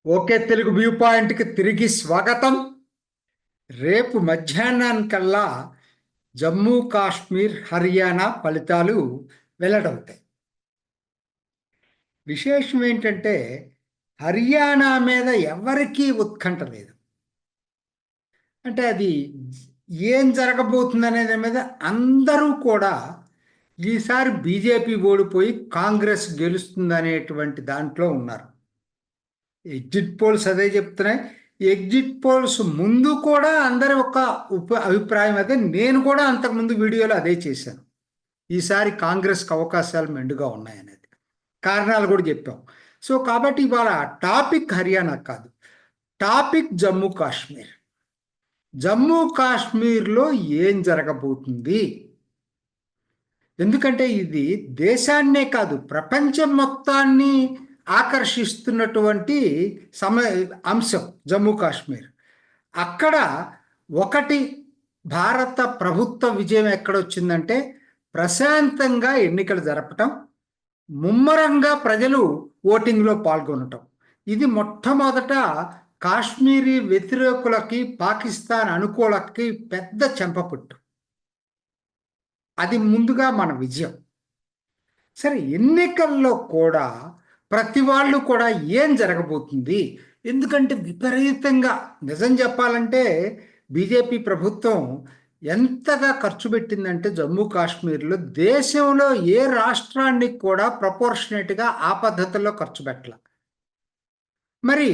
Okay Telugu view పాయింట్కి తిరిగి స్వాగతం. రేపు మధ్యాహ్నానికల్లా జమ్మూ కాశ్మీర్ హర్యానా ఫలితాలు వెల్లడవుతాయి. విశేషం ఏంటంటే హర్యానా మీద ఎవరికీ ఉత్కంఠ లేదు. అంటే అది ఏం జరగబోతుంది అనేది మీద అందరూ కూడా ఈసారి బీజేపీ ఓడిపోయి కాంగ్రెస్ గెలుస్తుంది అనేటువంటి దాంట్లో ఉన్నారు. ఎగ్జిట్ పోల్స్ అదే చెప్తున్నాయి. ఎగ్జిట్ పోల్స్ ముందు కూడా అందరి ఒక అభిప్రాయం అదే. నేను కూడా అంతకుముందు వీడియోలో అదే చేశాను. ఈసారి కాంగ్రెస్కి అవకాశాలు మెండుగా ఉన్నాయనేది కారణాలు కూడా చెప్పాం. సో కాబట్టి ఇవాళ టాపిక్ హర్యానా కాదు, టాపిక్ జమ్మూ కాశ్మీర్. జమ్మూ కాశ్మీర్లో ఏం జరగబోతుంది? ఎందుకంటే ఇది దేశాన్నే కాదు ప్రపంచం మొత్తాన్ని ఆకర్షిస్తున్నటువంటి సమ అంశం జమ్మూ కాశ్మీర్. అక్కడ ఒకటి భారత ప్రభుత్వ విజయం ఎక్కడొచ్చిందంటే ప్రశాంతంగా ఎన్నికలు జరపటం, ముమ్మరంగా ప్రజలు ఓటింగ్లో పాల్గొనటం. ఇది మొట్టమొదట కాశ్మీరీ వ్యతిరేకులకి, పాకిస్తాన్ అనుకూలకి పెద్ద చెంపపుట్టు. అది ముందుగా మన విజయం. సరే, ఎన్నికల్లో కూడా ప్రతి వాళ్ళు కూడా ఏం జరగబోతుంది? ఎందుకంటే విపరీతంగా నిజం చెప్పాలంటే బీజేపీ ప్రభుత్వం ఎంతగా ఖర్చు పెట్టిందంటే జమ్మూ కాశ్మీర్లో దేశంలో ఏ రాష్ట్రానికి కూడా ప్రపోర్షనేట్గా ఆ పద్ధతుల్లో ఖర్చు పెట్టాల. మరి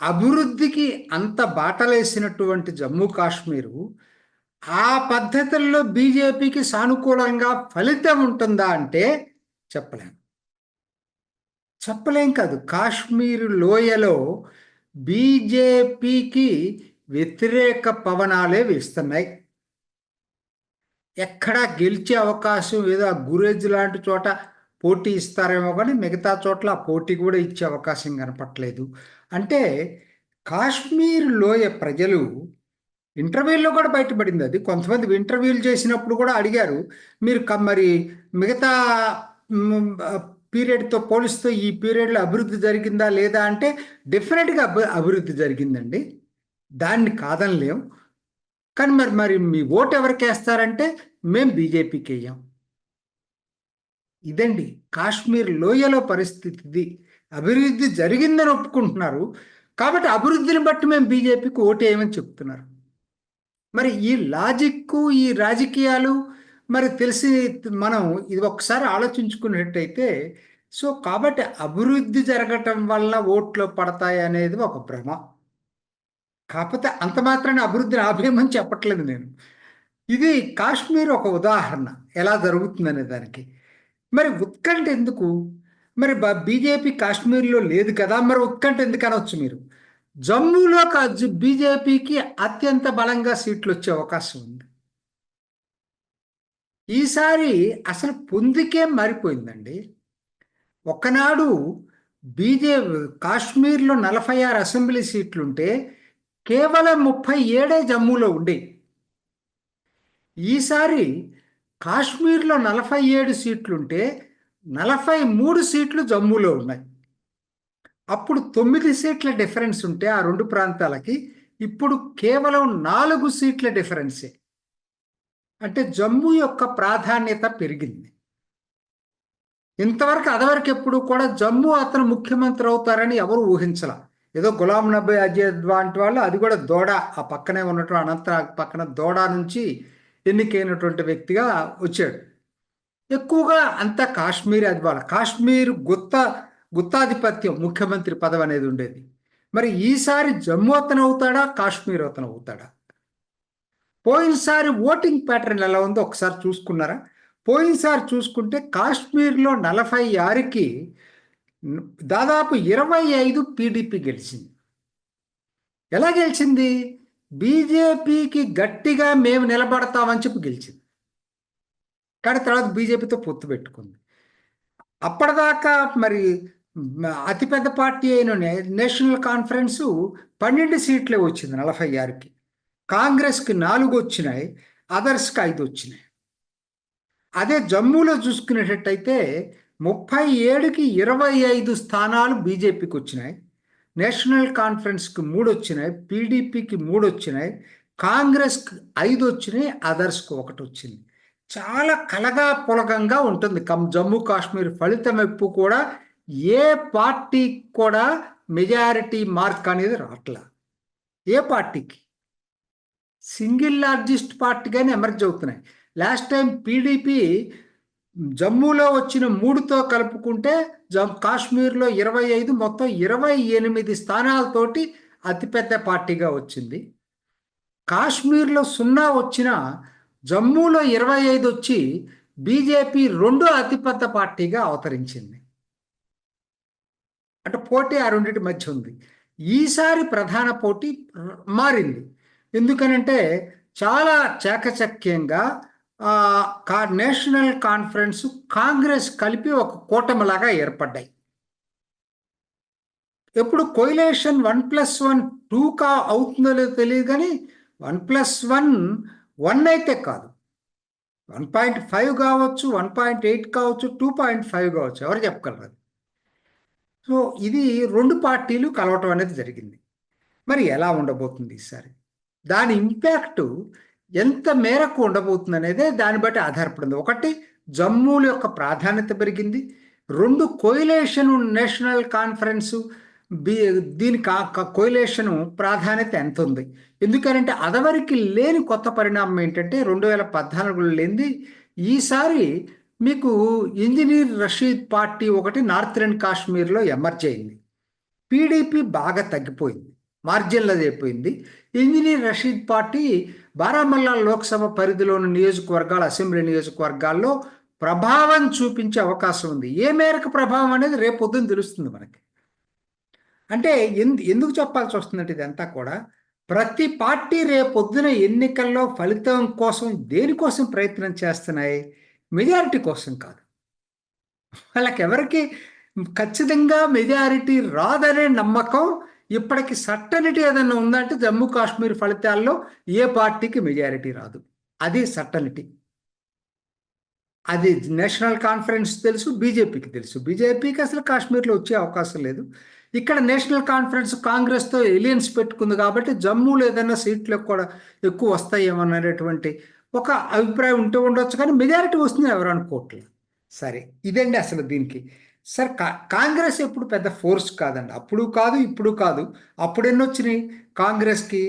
అభివృద్ధికి అంత బాటలేసినటువంటి జమ్మూ కాశ్మీరు ఆ పద్ధతుల్లో బీజేపీకి సానుకూలంగా ఫలితం ఉంటుందా అంటే చెప్పలేం. చెప్పలేం కాదు. కాశ్మీర్ లోయలో బీజేపీకి వ్యతిరేక పవనాలే వేస్తున్నాయి. ఎక్కడా గెలిచే అవకాశం ఏదో గురేజ్ లాంటి చోట పోటీ ఇస్తారేమో కానీ మిగతా చోట్ల ఆ పోటీ కూడా ఇచ్చే అవకాశం కనపట్లేదు. అంటే కాశ్మీర్ లోయ ప్రజలు ఇంటర్వ్యూల్లో కూడా బయటపడింది. అది కొంతమంది ఇంటర్వ్యూలు చేసినప్పుడు కూడా అడిగారు, మీరు మరి మిగతా పీరియడ్తో పోలిస్తే ఈ పీరియడ్లో అభివృద్ధి జరిగిందా లేదా అంటే డెఫినెట్గా అభివృద్ధి జరిగిందండి, దాన్ని కాదనలేం. కానీ మరి మరి మీ ఓటు ఎవరికి వేస్తారంటే మేము బీజేపీకి వేయం. ఇదండి కాశ్మీర్ లోయలో పరిస్థితి. ఇది అభివృద్ధి జరిగిందని ఒప్పుకుంటున్నారు, కాబట్టి అభివృద్ధిని బట్టి మేము బీజేపీకి ఓటు వేయమని చెప్తున్నారు. మరి ఈ లాజిక్కు ఈ రాజకీయాలు మరి తెలిసి మనం ఇది ఒకసారి ఆలోచించుకున్నట్టయితే, సో కాబట్టి అభివృద్ధి జరగటం వల్ల ఓట్లు పడతాయి అనేది ఒక భ్రమ. కాకపోతే అంత మాత్రాన్ని అభివృద్ధిని ఆపేయమని చెప్పట్లేదు నేను. ఇది కాశ్మీర్ ఒక ఉదాహరణ ఎలా జరుగుతుందనే దానికి. మరి ఉత్కంఠ ఎందుకు? మరి బీజేపీ కాశ్మీర్లో లేదు కదా, మరి ఉత్కంఠ ఎందుకు అనొచ్చు మీరు. జమ్మూలో బీజేపీకి అత్యంత బలంగా సీట్లు వచ్చే అవకాశం ఉంది. ఈసారి అసలు పొందికే మారిపోయిందండి. ఒకనాడు కాశ్మీర్లో 46 అసెంబ్లీ సీట్లుంటే కేవలం 37 జమ్మూలో ఉండే. ఈసారి కాశ్మీర్లో 47 సీట్లుంటే 43 సీట్లు జమ్మూలో ఉన్నాయి. అప్పుడు 9 సీట్ల డిఫరెన్స్ ఉంటే ఆ రెండు ప్రాంతాలకి ఇప్పుడు కేవలం 4 సీట్ల డిఫరెన్సే. అంటే జమ్మూ యొక్క ప్రాధాన్యత పెరిగింది. ఇంతవరకు అదివరకు ఎప్పుడు కూడా జమ్మూ అతను ముఖ్యమంత్రి అవుతారని ఎవరు ఊహించాల. ఏదో గులాం నబీ ఆజాద్ వంటి వాళ్ళు, అది కూడా దోడా ఆ పక్కనే ఉన్నటువంటి అనంతనాగ్ పక్కన దోడా నుంచి ఎన్నికైనటువంటి వ్యక్తిగా వచ్చాడు. ఎక్కువగా అంతా కాశ్మీర్, అది వాళ్ళ కాశ్మీర్ గుత్తాధిపత్యం ముఖ్యమంత్రి పదవి అనేది ఉండేది. మరి ఈసారి జమ్మూ అతను అవుతాడా, కాశ్మీర్ అతను అవుతాడా? పోయినసారి ఓటింగ్ ప్యాటర్న్ ఎలా ఉందో ఒకసారి చూసుకున్నారా? పోయినసారి చూసుకుంటే కాశ్మీర్లో 46కి దాదాపు 25 పీడీపీ గెలిచింది. ఎలా గెలిచింది? బీజేపీకి గట్టిగా మేము నిలబడతామని చెప్పి గెలిచింది. కానీ తర్వాత బీజేపీతో పొత్తు పెట్టుకుంది. అప్పటిదాకా మరి అతిపెద్ద పార్టీ అయిన నేషనల్ కాన్ఫరెన్స్ 12 సీట్లే వచ్చింది 46కి. కాంగ్రెస్కి 4 వచ్చినాయి, అదర్స్కి 5 వచ్చినాయి. అదే జమ్మూలో చూసుకునేటట్టయితే 37కి 25 స్థానాలు బీజేపీకి వచ్చినాయి, నేషనల్ కాన్ఫరెన్స్కి 3 వచ్చినాయి, పీడీపీకి 3 వచ్చినాయి, కాంగ్రెస్కి 5 వచ్చినాయి, అదర్స్కి 1 వచ్చింది. చాలా కలగా పొలగంగా ఉంటుంది జమ్మూ కాశ్మీర్ ఫలితం ఎప్పుడు కూడా ఏ పార్టీకి కూడా మెజారిటీ మార్క్ అనేది రావట్లా. ఏ పార్టీకి సింగిల్ లార్జెస్ట్ పార్టీగానే ఎమర్జ్ అవుతున్నాయి. లాస్ట్ టైం పీడీపీ జమ్మూలో వచ్చిన 3తో కలుపుకుంటే కాశ్మీర్లో 25, మొత్తం 28 స్థానాలతోటి అతిపెద్ద పార్టీగా వచ్చింది. కాశ్మీర్లో 0 వచ్చిన జమ్మూలో 25 వచ్చి బీజేపీ 2వ అతిపెద్ద పార్టీగా అవతరించింది. అంటే పోటీ ఆ రెండింటి మధ్య ఉంది. ఈసారి ప్రధాన పోటీ మారింది. ఎందుకనంటే చాలా చాకచక్యంగా నేషనల్ కాన్ఫరెన్స్, కాంగ్రెస్ కలిపి ఒక కూటమిలాగా ఏర్పడ్డాయి. ఎప్పుడు కొయిలేషన్ 1+1 2 అవుతుందో లేదో తెలియదు, కానీ 1+1 1 అయితే కాదు, 1.5 కావచ్చు, 1.8 కావచ్చు, 2.5 కావచ్చు, ఎవరు చెప్పగలరు. సో ఇది 2 పార్టీలు కలవటం అనేది జరిగింది. మరి ఎలా ఉండబోతుంది ఈసారి, దాని ఇంపాక్ట్ ఎంత మేరకు ఉండబోతుంది అనేదే దాన్ని బట్టి ఆధారపడింది. ఒకటి, జమ్మూల యొక్క ప్రాధాన్యత పెరిగింది. 2, కోయిలేషన్ నేషనల్ కాన్ఫరెన్సు దీని కోయిలేషన్ ప్రాధాన్యత ఎంత ఉంది. ఎందుకంటే అదవరికి లేని కొత్త పరిణామం ఏంటంటే 2014లో లేనిది ఈసారి మీకు ఇంజనీర్ రషీద్ పార్టీ ఒకటి నార్థరన్ కాశ్మీర్లో ఎమర్జ్ అయింది. పీడీపీ బాగా తగ్గిపోయింది, మార్జిన్లది అయిపోయింది. ఇంజనీర్ రషీద్ పార్టీ బారాముల్లా లోక్సభ పరిధిలోని నియోజకవర్గాలు, అసెంబ్లీ నియోజకవర్గాల్లో ప్రభావం చూపించే అవకాశం ఉంది. ఏ మేరకు ప్రభావం అనేది రేపు పొద్దున్న తెలుస్తుంది మనకి. అంటే ఎందుకు చెప్పాల్సి వస్తుందంటే ఇదంతా కూడా ప్రతి పార్టీ రేపొద్దున ఎన్నికల్లో ఫలితం కోసం దేనికోసం ప్రయత్నం చేస్తున్నాయి, మెజారిటీ కోసం కాదు. వాళ్ళకి ఎవరికి ఖచ్చితంగా మెజారిటీ రాదనే నమ్మకం ఇప్పటికి సర్టనిటీ ఏదన్నా ఉందంటే జమ్మూ కాశ్మీర్ ఫలితాల్లో ఏ పార్టీకి మెజారిటీ రాదు, అది సర్టనిటీ. అది నేషనల్ కాన్ఫరెన్స్ తెలుసు, బీజేపీకి తెలుసు. బీజేపీకి అసలు కాశ్మీర్లో వచ్చే అవకాశం లేదు. ఇక్కడ నేషనల్ కాన్ఫరెన్స్ కాంగ్రెస్తో ఎలియన్స్ పెట్టుకుంది కాబట్టి జమ్మూలో ఏదైనా సీట్లు కూడా ఎక్కువ వస్తాయేమనేటువంటి ఒక అభిప్రాయం ఉంటూ ఉండొచ్చు, కానీ మెజారిటీ వస్తుంది ఎవరు అనుకోవట్లేదు. సరే, ఇదండి అసలు దీనికి. సార్ కాంగ్రెస్ ఎప్పుడు పెద్ద ఫోర్స్ కాదండి, అప్పుడు కాదు ఇప్పుడు కాదు. అప్పుడు ఎన్ని వచ్చినాయి కాంగ్రెస్కి?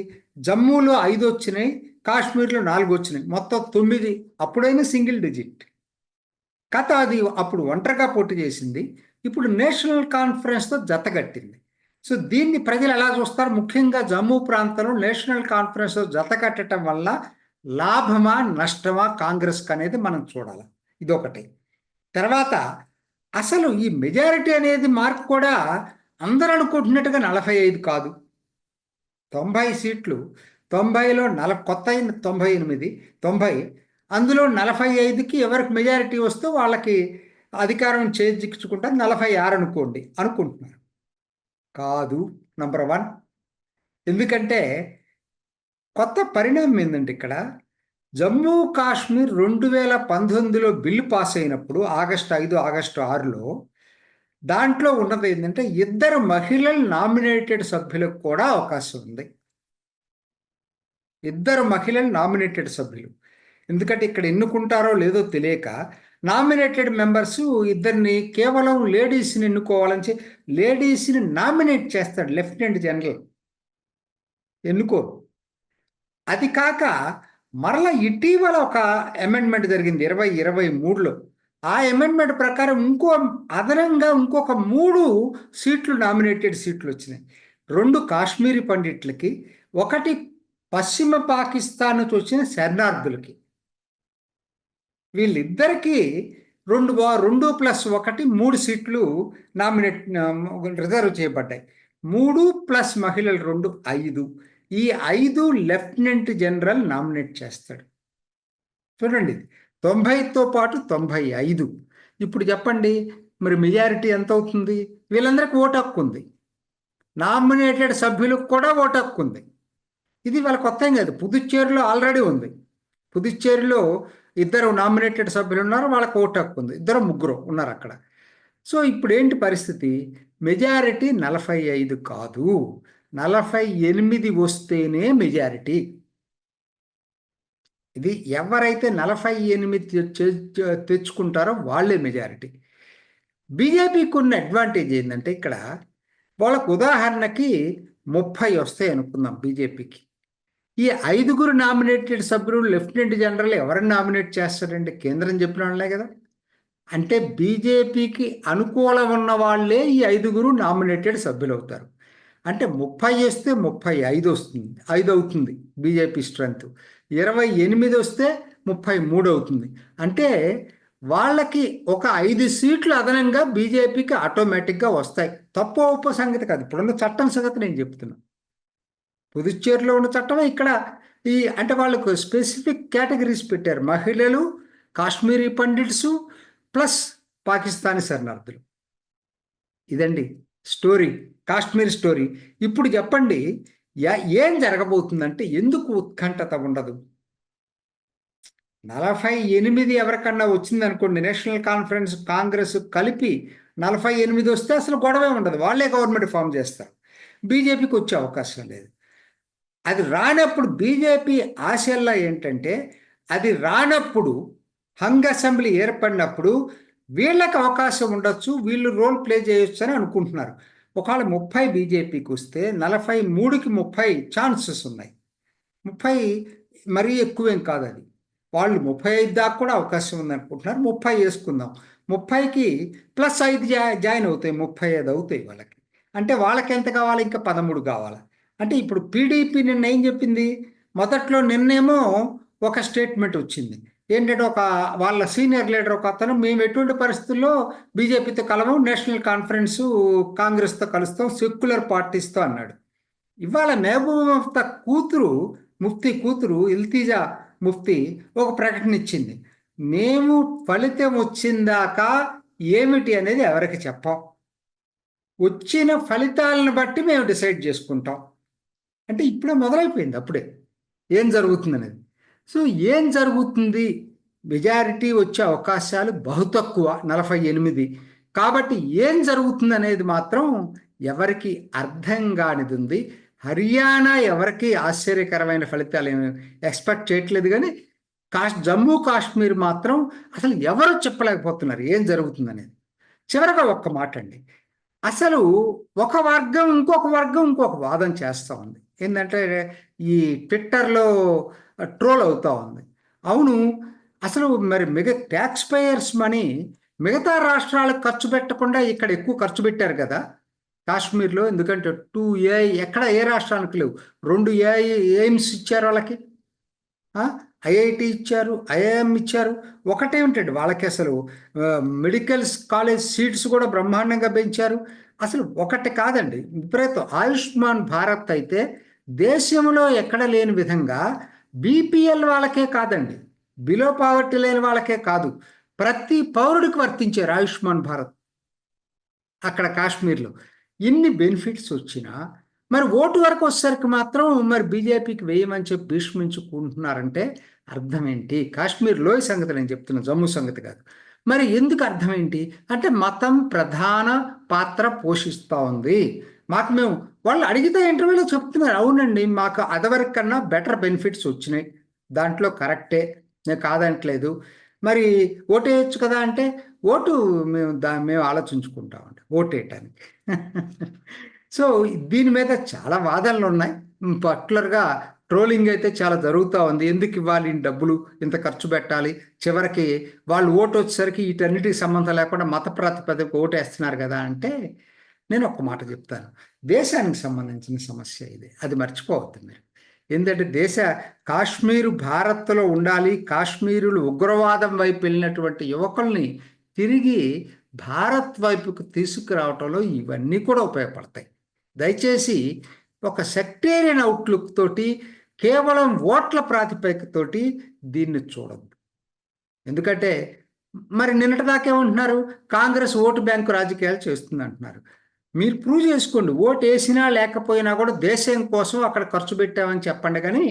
జమ్మూలో 5 వచ్చినాయి, కాశ్మీర్లో 4 వచ్చినాయి, మొత్తం 9. అప్పుడైనా సింగిల్ డిజిట్ కథ. అది అప్పుడు ఒంటరిగా పోటీ చేసింది, ఇప్పుడు నేషనల్ కాన్ఫరెన్స్తో జతగట్టింది. సో దీన్ని ప్రజలు ఎలా చూస్తారు? ముఖ్యంగా జమ్మూ ప్రాంతంలో నేషనల్ కాన్ఫరెన్స్తో జతకట్టడం వల్ల లాభమా నష్టమా కాంగ్రెస్కి అనేది మనం చూడాలి. ఇదొకటి. తర్వాత అసలు ఈ మెజారిటీ అనేది మార్క్ కూడా అందరూ అనుకుంటున్నట్టుగా 45 కాదు, 90 సీట్లు. 90లో కొత్త 98, 90, అందులో 45కి ఎవరికి మెజారిటీ వస్తే వాళ్ళకి అధికారం చేజిక్చుకుంటారు. 46 అనుకోండి అనుకుంటున్నారు. కాదు, నంబర్ 1. ఎందుకంటే కొత్త పరిణామం ఏంటంటే ఇక్కడ జమ్మూ కాశ్మీర్ 2019లో బిల్లు పాస్ అయినప్పుడు ఆగస్టు 5, ఆగస్టు 6లో దాంట్లో ఉన్నది ఏంటంటే 2 మహిళలు నామినేటెడ్ సభ్యులకు కూడా అవకాశం ఉంది. 2 మహిళలు నామినేటెడ్ సభ్యులు. ఎందుకంటే ఇక్కడ ఎన్నుకుంటారో లేదో తెలియక నామినేటెడ్ మెంబర్స్ 2ని కేవలం లేడీస్ని ఎన్నుకోవాలని లేడీస్ని నామినేట్ చేస్తాడు లెఫ్టినెంట్ జనరల్, ఎన్నుకోరు. అది కాక మరలా ఇటీవల ఒక అమెండ్మెంట్ జరిగింది 2023లో. ఆ అమెండ్మెంట్ ప్రకారం అదనంగా ఇంకొక 3 సీట్లు, నామినేటెడ్ సీట్లు వచ్చినాయి. 2 కాశ్మీరీ పండిట్లకి, 1 పశ్చిమ పాకిస్తాన్ నుంచి వచ్చిన శరణార్థులకి. వీళ్ళిద్దరికీ 2+1 3 సీట్లు రిజర్వ్ చేయబడ్డాయి. 3+ మహిళలు 2, 5. ఈ 5 లెఫ్టినెంట్ జనరల్ నామినేట్ చేస్తాడు. చూడండి, 90తో పాటు 95. ఇప్పుడు చెప్పండి మరి మెజారిటీ ఎంత అవుతుంది? వీళ్ళందరికీ ఓటు హక్కు ఉంది, నామినేటెడ్ సభ్యులకు కూడా ఓటు హక్కు ఉంది. ఇది వాళ్ళ కొత్త ఏం కాదు, పుదుచ్చేరిలో ఆల్రెడీ ఉంది. పుదుచ్చేరిలో 2 నామినేటెడ్ సభ్యులు ఉన్నారు, వాళ్ళకి ఓటు హక్కు ఉంది. 2, 3 ఉన్నారు అక్కడ. సో ఇప్పుడు ఏంటి పరిస్థితి? మెజారిటీ 45 కాదు, 48 వస్తేనే మెజారిటీ. ఇది ఎవరైతే 48 తెచ్చుకుంటారో వాళ్ళే మెజారిటీ. బీజేపీకి ఉన్న అడ్వాంటేజ్ ఏంటంటే ఇక్కడ వాళ్ళకు ఉదాహరణకి 30 వస్తాయి అనుకుందాం బీజేపీకి. ఈ 5 నామినేటెడ్ సభ్యులు లెఫ్టినెంట్ జనరల్ ఎవరిని నామినేట్ చేస్తారండి? కేంద్రం చెప్పిన వాళ్ళే కదా. అంటే బీజేపీకి అనుకూలం ఉన్న వాళ్ళే ఈ 5 నామినేటెడ్ సభ్యులు అవుతారు. అంటే 30 వస్తే 35 వస్తుంది, 5 అవుతుంది బీజేపీ స్ట్రెంత్. 28 వస్తే 33 అవుతుంది. అంటే వాళ్ళకి ఒక 5 సీట్లు అదనంగా బీజేపీకి ఆటోమేటిక్గా వస్తాయి. తప్పు ఒప్ప సంగతి కాదు, ఇప్పుడున్న చట్టం సంగతి నేను చెప్తున్నాను. పుదుచ్చేరిలో ఉన్న చట్టమే ఇక్కడ అంటే వాళ్ళకు స్పెసిఫిక్ కేటగిరీస్ పెట్టారు: మహిళలు, కాశ్మీరీ పండిట్సు, ప్లస్ పాకిస్తానీ శరణార్థులు. ఇదండి స్టోరీ, కాశ్మీర్ స్టోరీ. ఇప్పుడు చెప్పండి, ఏం జరగబోతుందంటే ఎందుకు ఉత్కంఠత ఉండదు? 48 ఎవరికన్నా వచ్చింది అనుకోండి, నేషనల్ కాన్ఫరెన్స్, కాంగ్రెస్ కలిపి 48 వస్తే అసలు గొడవే ఉండదు, వాళ్ళే గవర్నమెంట్ ఫామ్ చేస్తారు. బీజేపీకి వచ్చే అవకాశం లేదు. అది రానప్పుడు బీజేపీ ఆశల్లో ఏంటంటే, అది రానప్పుడు హంగ్ అసెంబ్లీ ఏర్పడినప్పుడు వీళ్ళకి అవకాశం ఉండొచ్చు, వీళ్ళు రోల్ ప్లే చేయొచ్చు అని అనుకుంటున్నారు. ఒకవేళ 30 బీజేపీకి వస్తే 43కి 30 ఛాన్సెస్ ఉన్నాయి. 30 మరీ ఎక్కువేం కాదు, అది వాళ్ళు 35 దాకా కూడా అవకాశం ఉంది అనుకుంటున్నారు. 30 వేసుకుందాం, 30కి ప్లస్ 5 జాయిన్ అవుతాయి, 35 అవుతాయి వాళ్ళకి. అంటే వాళ్ళకి ఎంత కావాలి? ఇంకా 13 కావాలి. అంటే ఇప్పుడు పీడీపీ నిన్న ఏం చెప్పింది? మొదట్లో నిన్నేమో ఒక స్టేట్మెంట్ వచ్చింది ఏంటంటే, వాళ్ళ సీనియర్ లీడర్ ఒక అతను, మేము ఎటువంటి పరిస్థితుల్లో బీజేపీతో కలవం, నేషనల్ కాన్ఫరెన్సు కాంగ్రెస్తో కలుస్తాం, సెక్యులర్ పార్టీస్తో అన్నాడు. ఇవాళ మహబూబా ముఫ్తా కూతురు, ముఫ్తీ కూతురు ఇల్తిజా ముఫ్తీ ఒక ప్రకటన ఇచ్చింది: మేము ఫలితం వచ్చిందాకా ఏమిటి అనేది ఎవరికి చెప్పాం, వచ్చిన ఫలితాలను బట్టి మేము డిసైడ్ చేసుకుంటాం. అంటే ఇప్పుడే మొదలైపోయింది, అప్పుడే ఏం జరుగుతుంది అనేది. సో ఏం జరుగుతుంది? మెజారిటీ వచ్చే అవకాశాలు బహు తక్కువ, 48. కాబట్టి ఏం జరుగుతుంది అనేది మాత్రం ఎవరికి అర్థం కానిది ఉంది. హర్యానా ఎవరికి ఆశ్చర్యకరమైన ఫలితాలు ఏమి ఎక్స్పెక్ట్ చేయట్లేదు, కానీ జమ్మూ కాశ్మీర్ మాత్రం అసలు ఎవరు చెప్పలేకపోతున్నారు ఏం జరుగుతుంది అనేది. చివరగా ఒక్క మాట అండి, అసలు ఒక వర్గం ఇంకొక వాదన చేస్తూ ఉంది. ఏంటంటే ఈ ట్విట్టర్లో ట్రోల్ అవుతూ ఉంది. అవును, అసలు మరి ట్యాక్స్ పేయర్స్ మనీ మిగతా రాష్ట్రాలకు ఖర్చు పెట్టకుండా ఇక్కడ ఎక్కువ ఖర్చు పెట్టారు కదా కాశ్మీర్లో. ఎందుకంటే 2 AI ఎక్కడ ఏ రాష్ట్రానికి లేవు, 2 AI ఎయిమ్స్ ఇచ్చారు వాళ్ళకి, ఐఐటి ఇచ్చారు, ఐఐఎం ఇచ్చారు. ఒకటేమిటండి వాళ్ళకి అసలు మెడికల్ కాలేజ్ సీట్స్ కూడా బ్రహ్మాండంగా పెంచారు. అసలు ఒకటి కాదండి, విపరీతం. ఆయుష్మాన్ భారత్ అయితే దేశంలో ఎక్కడ లేని విధంగా బీపీఎల్ వాళ్ళకే కాదండి, బిలో పావర్టీ లేని వాళ్ళకే కాదు, ప్రతి పౌరుడికి వర్తించారు ఆయుష్మాన్ భారత్ అక్కడ కాశ్మీర్లో. ఇన్ని బెనిఫిట్స్ వచ్చినా మరి ఓటు వరకు వచ్చేసరికి మాత్రం మరి బీజేపీకి వేయమని చెప్పి భీష్మించుకుంటున్నారంటే అర్థం ఏంటి? కాశ్మీర్ లోయ సంగతి నేను చెప్తున్నా, జమ్మూ సంగతి కాదు. మరి ఎందుకు అర్థం ఏంటి అంటే, మతం ప్రధాన పాత్ర పోషిస్తూ ఉంది. మేము వాళ్ళు అడిగితే ఇంటర్వ్యూలో చెప్తున్నారు, అవునండి మాకు అదివరకు కన్నా బెటర్ బెనిఫిట్స్ వచ్చినాయి, దాంట్లో కరెక్టే, నేను కాదంటలేదు. మరి ఓటేయచ్చు కదా అంటే, ఓటు మేము ఆలోచించుకుంటామండి ఓటేయటానికి. సో దీని మీద చాలా వాదనలు ఉన్నాయి. పర్టికులర్గా ట్రోలింగ్ అయితే చాలా జరుగుతూ ఉంది. ఎందుకు ఇవ్వాలి డబ్బులు, ఇంత ఖర్చు పెట్టాలి, చివరికి వాళ్ళు ఓటు వచ్చేసరికి వీటన్నిటికి సంబంధం లేకుండా మత ప్రాతిపదిక ఓటేస్తున్నారు కదా అంటే, నేను ఒక మాట చెప్తాను, దేశానికి సంబంధించిన సమస్య ఇది, అది మర్చిపోవద్దు మీరు. ఎందుకంటే కాశ్మీరు భారత్లో ఉండాలి, కాశ్మీరులు ఉగ్రవాదం వైపు వెళ్ళినటువంటి యువకుల్ని తిరిగి భారత్ వైపుకు తీసుకురావటంలో ఇవన్నీ కూడా ఉపయోగపడతాయి. దయచేసి ఒక సెక్టేరియన్ అవుట్లుక్ తోటి, కేవలం ఓట్ల ప్రాతిపదికతోటి దీన్ని చూడద్దు. ఎందుకంటే మరి నిన్నటిదాకా ఏమంటున్నారు, కాంగ్రెస్ ఓటు బ్యాంకు రాజకీయాలు చేస్తుంది అంటున్నారు. మీరు ప్రూవ్ చేసుకోండి, ఓటు వేసినా లేకపోయినా కూడా దేశం కోసం అక్కడ ఖర్చు పెట్టామని చెప్పండి. కానీ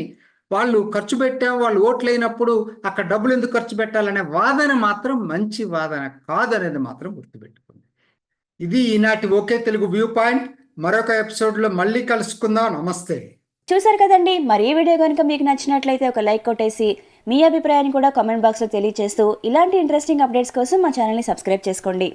వాళ్ళు ఖర్చు పెట్టాము, వాళ్ళు ఓట్లు అయినప్పుడు అక్కడ డబ్బులు ఎందుకు ఖర్చు పెట్టాలనే వాదన మాత్రం మంచి వాదన కాదనేది మాత్రం గుర్తుపెట్టుకోండి. ఇది ఈనాటి ఓకే తెలుగు వ్యూ పాయింట్. మరొక ఎపిసోడ్లో మళ్ళీ కలుసుకుందాం. నమస్తే. చూసారు కదండి, మరి ఈ వీడియో కనుక మీకు నచ్చినట్లయితే ఒక లైక్ కొట్టేసి మీ అభిప్రాయాన్ని కూడా కామెంట్ బాక్స్లో తెలియజేస్తూ ఇలాంటి ఇంట్రెస్టింగ్ అప్డేట్స్ కోసం మా ఛానల్ని సబ్స్క్రైబ్ చేసుకోండి.